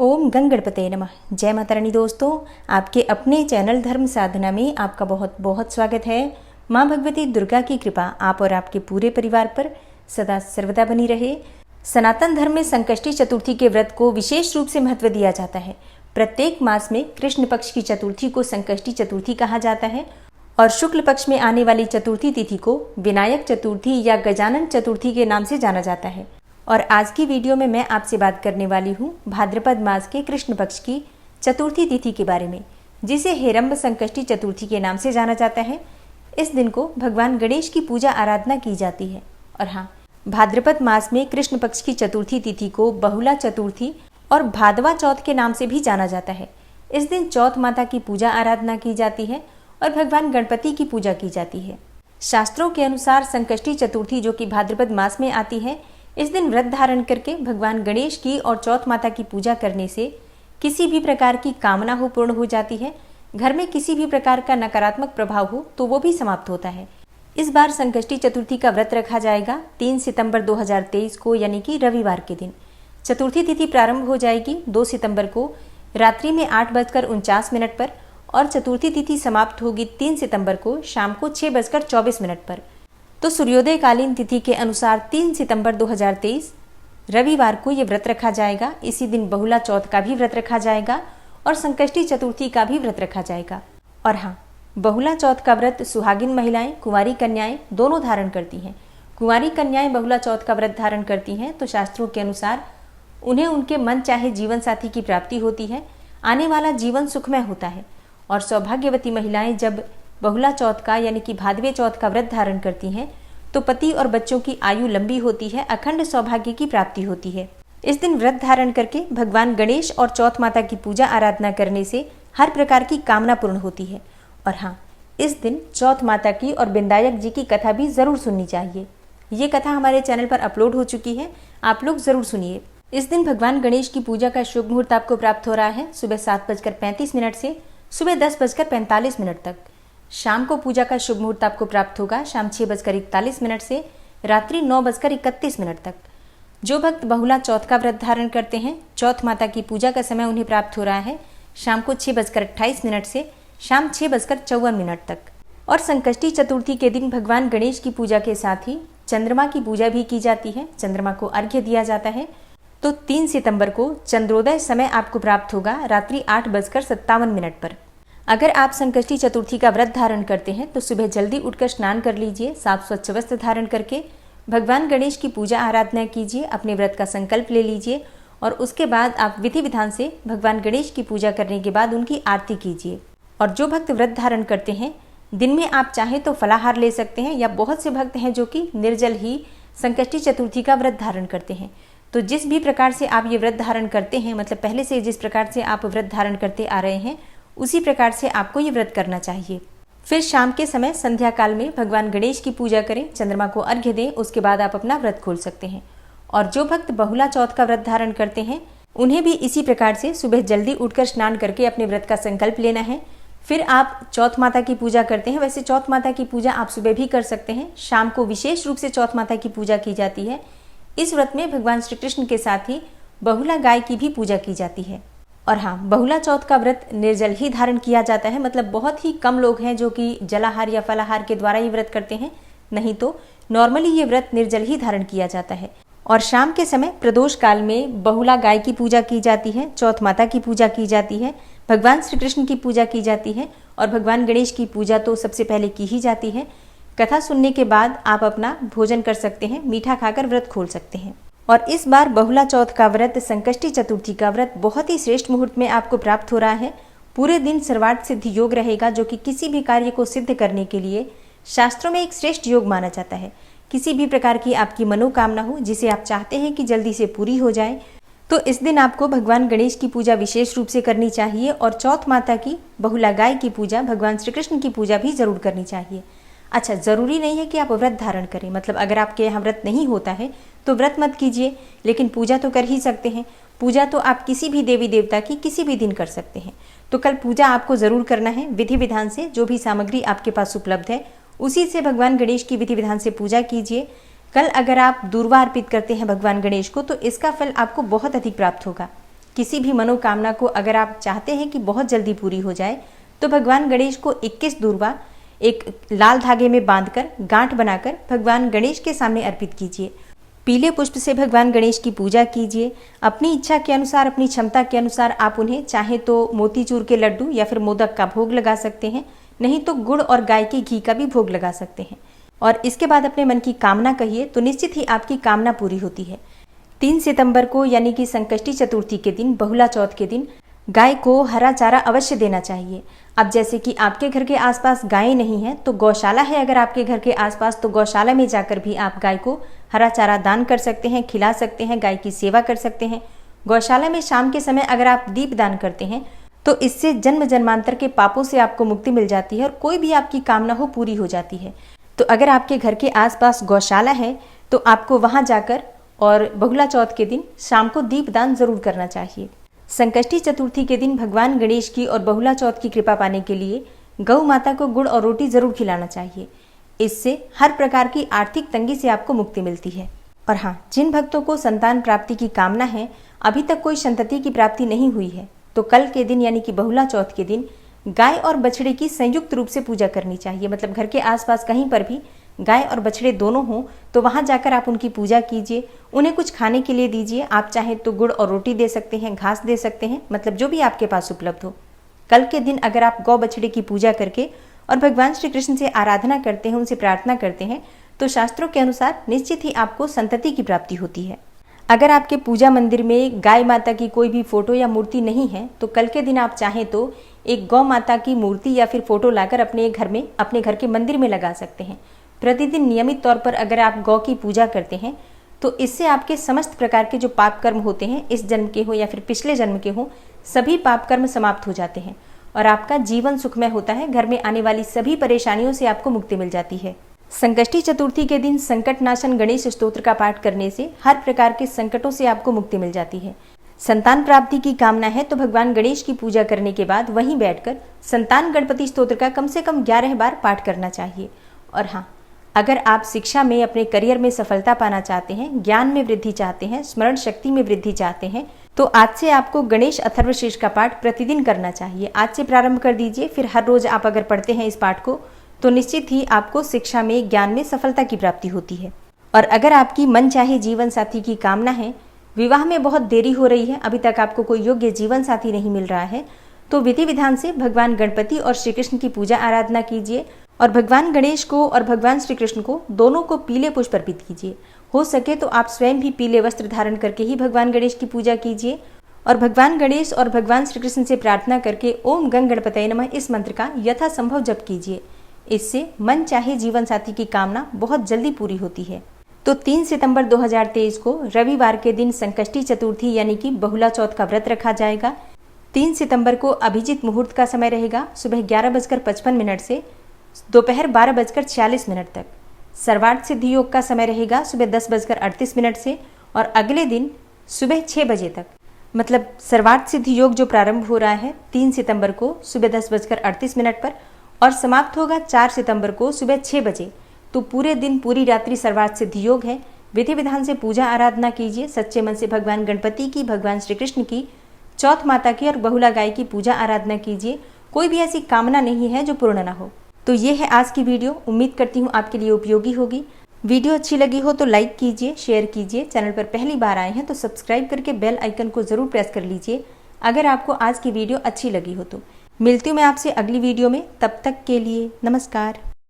ओम गंग गणपते नमः। जय माता रानी। दोस्तों, आपके अपने चैनल धर्म साधना में आपका बहुत बहुत स्वागत है। माँ भगवती दुर्गा की कृपा आप और आपके पूरे परिवार पर सदा सर्वदा बनी रहे। सनातन धर्म में संकष्टी चतुर्थी के व्रत को विशेष रूप से महत्व दिया जाता है। प्रत्येक मास में कृष्ण पक्ष की चतुर्थी को संकष्टी चतुर्थी कहा जाता है और शुक्ल पक्ष में आने वाली चतुर्थी तिथि को विनायक चतुर्थी या गजानन चतुर्थी के नाम से जाना जाता है। और आज की वीडियो में मैं आपसे बात करने वाली हूँ भाद्रपद मास के कृष्ण पक्ष की चतुर्थी तिथि के बारे में, जिसे हेरंब संकष्टी चतुर्थी के नाम से जाना जाता है। इस दिन को भगवान गणेश की पूजा आराधना की जाती है। और हाँ, भाद्रपद मास में कृष्ण पक्ष की चतुर्थी तिथि को बहुला चतुर्थी और भादवा चौथ के नाम से भी जाना जाता है। इस दिन चौथ माता की पूजा आराधना की जाती है और भगवान गणपति की पूजा की जाती है। शास्त्रों के अनुसार संकष्टी चतुर्थी, जो कि भाद्रपद मास में आती है, इस दिन व्रत धारण करके भगवान गणेश की और चौथ माता की पूजा करने से किसी भी प्रकार की कामना हो पूर्ण हो जाती है। घर में किसी भी प्रकार का नकारात्मक प्रभाव हो तो वो भी समाप्त होता है। इस बार संकष्टी चतुर्थी का व्रत रखा जाएगा 3 सितंबर 2023 को, यानी कि रविवार के दिन। चतुर्थी तिथि प्रारंभ हो जाएगी 2 सितंबर को रात्रि में 8:49 पर और चतुर्थी तिथि समाप्त होगी 3 सितंबर को शाम को 6:24 पर। तो सूर्योदय कालीन तिथि के अनुसार 3 सितंबर 2023 रविवार को ये व्रत रखा जाएगा। इसी दिन बहुला चौथ का भी व्रत रखा जाएगा और संकष्टी चतुर्थी का भी व्रत रखा जाएगा। और हाँ, बहुला चौथ का व्रत सुहागिन महिलाएं, कुंवारी कन्याएं दोनों धारण करती हैं। कुंवारी कन्याएं बहुला चौथ का व्रत धारण करती हैं तो शास्त्रों के अनुसार उन्हें उनके मन चाहे जीवन साथी की प्राप्ति होती है, आने वाला जीवन सुखमय होता है। और सौभाग्यवती महिलाएं जब बहुला चौथ का यानी कि भादवे चौथ का व्रत धारण करती हैं तो पति और बच्चों की आयु लंबी होती है, अखंड सौभाग्य की प्राप्ति होती है। इस दिन व्रत धारण करके भगवान गणेश और चौथ माता की पूजा आराधना करने से हर प्रकार की कामना पूर्ण होती है। और हाँ, इस दिन चौथ माता की और विनायक जी की कथा भी जरूर सुननी चाहिए। ये कथा हमारे चैनल पर अपलोड हो चुकी है, आप लोग जरूर सुनिए। इस दिन भगवान गणेश की पूजा का शुभ मुहूर्त आपको प्राप्त हो रहा है सुबह 7:35 से सुबह 10:45 तक। शाम को पूजा का शुभ मुहूर्त आपको प्राप्त होगा शाम 6:41 से रात्रि 9:31 तक। जो भक्त बहुला चौथ का व्रत धारण करते हैं, चौथ माता की पूजा का समय उन्हें प्राप्त हो रहा है शाम को 6:28 से शाम 6:54 तक। और संकष्टी चतुर्थी के दिन भगवान गणेश की पूजा के साथ ही चंद्रमा की पूजा भी की जाती है। चंद्रमा को अर्घ्य दिया जाता है। तो 3 सितंबर को चंद्रोदय समय आपको प्राप्त होगा रात्रि 8:57 पर। अगर आप संकष्टी चतुर्थी का व्रत धारण करते हैं तो सुबह जल्दी उठकर स्नान कर लीजिए, साफ स्वच्छ वस्त्र धारण करके भगवान गणेश की पूजा आराधना कीजिए, अपने व्रत का संकल्प ले लीजिए और उसके बाद आप विधि विधान से भगवान गणेश की पूजा करने के बाद उनकी आरती कीजिए। और जो भक्त व्रत धारण करते हैं, दिन में आप चाहें तो फलाहार ले सकते हैं, या बहुत से भक्त हैं जो कि निर्जल ही संकष्टी चतुर्थी का व्रत धारण करते हैं। तो जिस भी प्रकार से आप ये व्रत धारण करते हैं, मतलब पहले से जिस प्रकार से आप व्रत धारण करते आ रहे हैं, उसी प्रकार से आपको ये व्रत करना चाहिए। फिर शाम के समय संध्या काल में भगवान गणेश की पूजा करें, चंद्रमा को अर्घ्य दें, उसके बाद आप अपना व्रत खोल सकते हैं। और जो भक्त बहुला चौथ का व्रत धारण करते हैं, उन्हें भी इसी प्रकार से सुबह जल्दी उठकर स्नान करके अपने व्रत का संकल्प लेना है। फिर आप चौथ माता की पूजा करते हैं। वैसे चौथ माता की पूजा आप सुबह भी कर सकते हैं, शाम को विशेष रूप से चौथ माता की पूजा की जाती है। इस व्रत में भगवान श्री कृष्ण के साथ ही बहुला गाय की भी पूजा की जाती है। और हाँ, बहुला चौथ का व्रत निर्जल ही धारण किया जाता है, मतलब बहुत ही कम लोग हैं जो कि जलाहार या फलाहार के द्वारा ये व्रत करते हैं, नहीं तो नॉर्मली ये व्रत निर्जल ही धारण किया जाता है। और शाम के समय प्रदोष काल में बहुला गाय की पूजा की जाती है, चौथ माता की पूजा की जाती है, भगवान श्री कृष्ण की पूजा की जाती है और भगवान गणेश की पूजा तो सबसे पहले की ही जाती है। कथा सुनने के बाद आप अपना भोजन कर सकते हैं, मीठा खाकर व्रत खोल सकते हैं। और इस बार बहुला चौथ का व्रत, संकष्टी चतुर्थी का व्रत बहुत ही श्रेष्ठ मुहूर्त में आपको प्राप्त हो रहा है। पूरे दिन सर्वार्थ सिद्धि योग रहेगा, जो कि किसी भी कार्य को सिद्ध करने के लिए शास्त्रों में एक श्रेष्ठ योग माना जाता है। किसी भी प्रकार की आपकी मनोकामना हो जिसे आप चाहते हैं कि जल्दी से पूरी हो जाए, तो इस दिन आपको भगवान गणेश की पूजा विशेष रूप से करनी चाहिए और चौथ माता की, बहुला गाय की पूजा, भगवान श्री कृष्ण की पूजा भी जरूर करनी चाहिए। अच्छा, ज़रूरी नहीं है कि आप व्रत धारण करें, मतलब अगर आपके यहाँ व्रत नहीं होता है तो व्रत मत कीजिए, लेकिन पूजा तो कर ही सकते हैं। पूजा तो आप किसी भी देवी देवता की किसी भी दिन कर सकते हैं। तो कल पूजा आपको ज़रूर करना है विधि विधान से। जो भी सामग्री आपके पास उपलब्ध है उसी से भगवान गणेश की विधि विधान से पूजा कीजिए। कल अगर आप दूर्वा अर्पित करते हैं भगवान गणेश को तो इसका फल आपको बहुत अधिक प्राप्त होगा। किसी भी मनोकामना को अगर आप चाहते हैं कि बहुत जल्दी पूरी हो जाए, तो भगवान गणेश को 21 दूर्वा एक लाल धागे में बांधकर गांठ बनाकर भगवान गणेश के सामने अर्पित कीजिए। पीले पुष्प से भगवान गणेश की पूजा कीजिए। अपनी इच्छा के अनुसार, अपनी क्षमता के अनुसार आप उन्हें चाहे तो मोतीचूर के लड्डू या फिर मोदक का भोग लगा सकते हैं, नहीं तो गुड़ और गाय के घी का भी भोग लगा सकते हैं। और इसके बाद अपने मन की कामना कहिए तो निश्चित ही आपकी कामना पूरी होती है। 3 सितंबर को यानी कि संकष्टी चतुर्थी के दिन, बहुला चौथ के दिन, गाय को हरा चारा अवश्य देना चाहिए। अब जैसे कि आपके घर के आसपास गायें नहीं है तो गौशाला है अगर आपके घर के आसपास, तो गौशाला में जाकर भी आप गाय को हरा चारा दान कर सकते हैं, खिला सकते हैं, गाय की सेवा कर सकते हैं। गौशाला में शाम के समय अगर आप दीप दान करते हैं तो इससे जन्म जन्मांतर के पापों से आपको मुक्ति मिल जाती है और कोई भी आपकी कामना हो पूरी हो जाती है। तो अगर आपके घर के आसपास गौशाला है तो आपको वहां जाकर और बहुला चौथ के दिन शाम को दीप दान जरूर करना चाहिए। संकष्टी चतुर्थी के दिन भगवान गणेश की और बहुला चौथ की कृपा पाने के लिए गौ माता को गुड़ और रोटी जरूर खिलाना चाहिए। इससे हर प्रकार की आर्थिक तंगी से आपको मुक्ति मिलती है। और हाँ, जिन भक्तों को संतान प्राप्ति की कामना है, अभी तक कोई संतति की प्राप्ति नहीं हुई है, तो कल के दिन यानी कि बहुला चौथ के दिन गाय और बछड़े की संयुक्त रूप से पूजा करनी चाहिए। मतलब घर के आसपास कहीं पर भी गाय और बछड़े दोनों हों तो वहां जाकर आप उनकी पूजा कीजिए, उन्हें कुछ खाने के लिए दीजिए। आप चाहें तो गुड़ और रोटी दे सकते हैं, घास दे सकते हैं, मतलब जो भी आपके पास उपलब्ध हो। कल के दिन अगर आप गौ बछड़े की पूजा करके और भगवान श्री कृष्ण से आराधना करते हैं, उनसे प्रार्थना करते हैं, तो शास्त्रों के अनुसार निश्चित ही आपको संतति की प्राप्ति होती है। अगर आपके पूजा मंदिर में गाय माता की कोई भी फोटो या मूर्ति नहीं है तो कल के दिन आप चाहें तो एक गौ माता की मूर्ति या फिर फोटो लाकर अपने घर में, अपने घर के मंदिर में लगा सकते हैं। प्रतिदिन नियमित तौर पर अगर आप गौ की पूजा करते हैं तो इससे आपके समस्त प्रकार के जो पाप कर्म होते हैं, इस जन्म के हो या फिर पिछले जन्म के हो, सभी पाप कर्म समाप्त हो जाते हैं और आपका जीवन सुखमय होता है। घर में आने वाली सभी परेशानियों से आपको मुक्ति मिल जाती है। संकष्टी चतुर्थी के दिन संकट नाशन गणेश स्तोत्र का पाठ करने से हर प्रकार के संकटों से आपको मुक्ति मिल जाती है। संतान प्राप्ति की कामना है तो भगवान गणेश की पूजा करने के बाद वहीं बैठकर संतान गणपति स्तोत्र का कम से कम 11 बार पाठ करना चाहिए। और हाँ, अगर आप शिक्षा में, अपने करियर में सफलता पाना चाहते हैं, ज्ञान में वृद्धि चाहते हैं, स्मरण शक्ति में वृद्धि चाहते हैं, तो आज से आपको गणेश अथर्वशीर्ष का पाठ प्रतिदिन करना चाहिए। आज से प्रारंभ कर दीजिए। फिर हर रोज आप अगर पढ़ते हैं इस पाठ को तो निश्चित ही आपको शिक्षा में, ज्ञान में सफलता की प्राप्ति होती है। और अगर आपकी मन चाहे जीवन साथी की कामना है, विवाह में बहुत देरी हो रही है, अभी तक आपको कोई योग्य जीवन साथी नहीं मिल रहा है, तो विधि विधान से भगवान गणपति और श्री कृष्ण की पूजा आराधना कीजिए और भगवान गणेश को और भगवान श्री कृष्ण को दोनों को पीले पुष्प अर्पित कीजिए। हो सके तो आप स्वयं भी पीले वस्त्र धारण करके ही भगवान गणेश की पूजा कीजिए और भगवान गणेश और भगवान श्री कृष्ण से प्रार्थना करके ओम गंग गणपतये नमः इस मंत्र का यथासंभव जप कीजिए। इससे मन चाहे जीवन साथी की कामना बहुत जल्दी पूरी होती है। तो 3 सितंबर 2023 को रविवार के दिन संकष्टी चतुर्थी यानी कि बहुला चौथ का व्रत रखा जाएगा। 3 सितंबर को अभिजीत मुहूर्त का समय रहेगा सुबह 11:55 से दोपहर 12:46 तक। सर्वार्थ सिद्धि योग का समय रहेगा सुबह 10:38 से और अगले दिन सुबह 6 बजे तक। मतलब सर्वार्थ सिद्धि योग जो प्रारंभ हो रहा है 3 सितंबर को सुबह 10:38 पर और समाप्त होगा 4 सितंबर को सुबह 6 बजे। तो पूरे दिन, पूरी रात्रि सर्वार्थ सिद्धि योग है। विधि विधान से पूजा आराधना कीजिए। सच्चे मन से भगवान गणपति की, भगवान श्री कृष्ण की, चौथ माता की और बहुला गाय की पूजा आराधना कीजिए। कोई भी ऐसी कामना नहीं है जो पूर्ण ना हो। तो ये है आज की वीडियो। उम्मीद करती हूँ आपके लिए उपयोगी होगी। वीडियो अच्छी लगी हो तो लाइक कीजिए, शेयर कीजिए। चैनल पर पहली बार आए हैं तो सब्सक्राइब करके बेल आइकन को जरूर प्रेस कर लीजिए अगर आपको आज की वीडियो अच्छी लगी हो तो। मिलती हूँ मैं आपसे अगली वीडियो में। तब तक के लिए नमस्कार।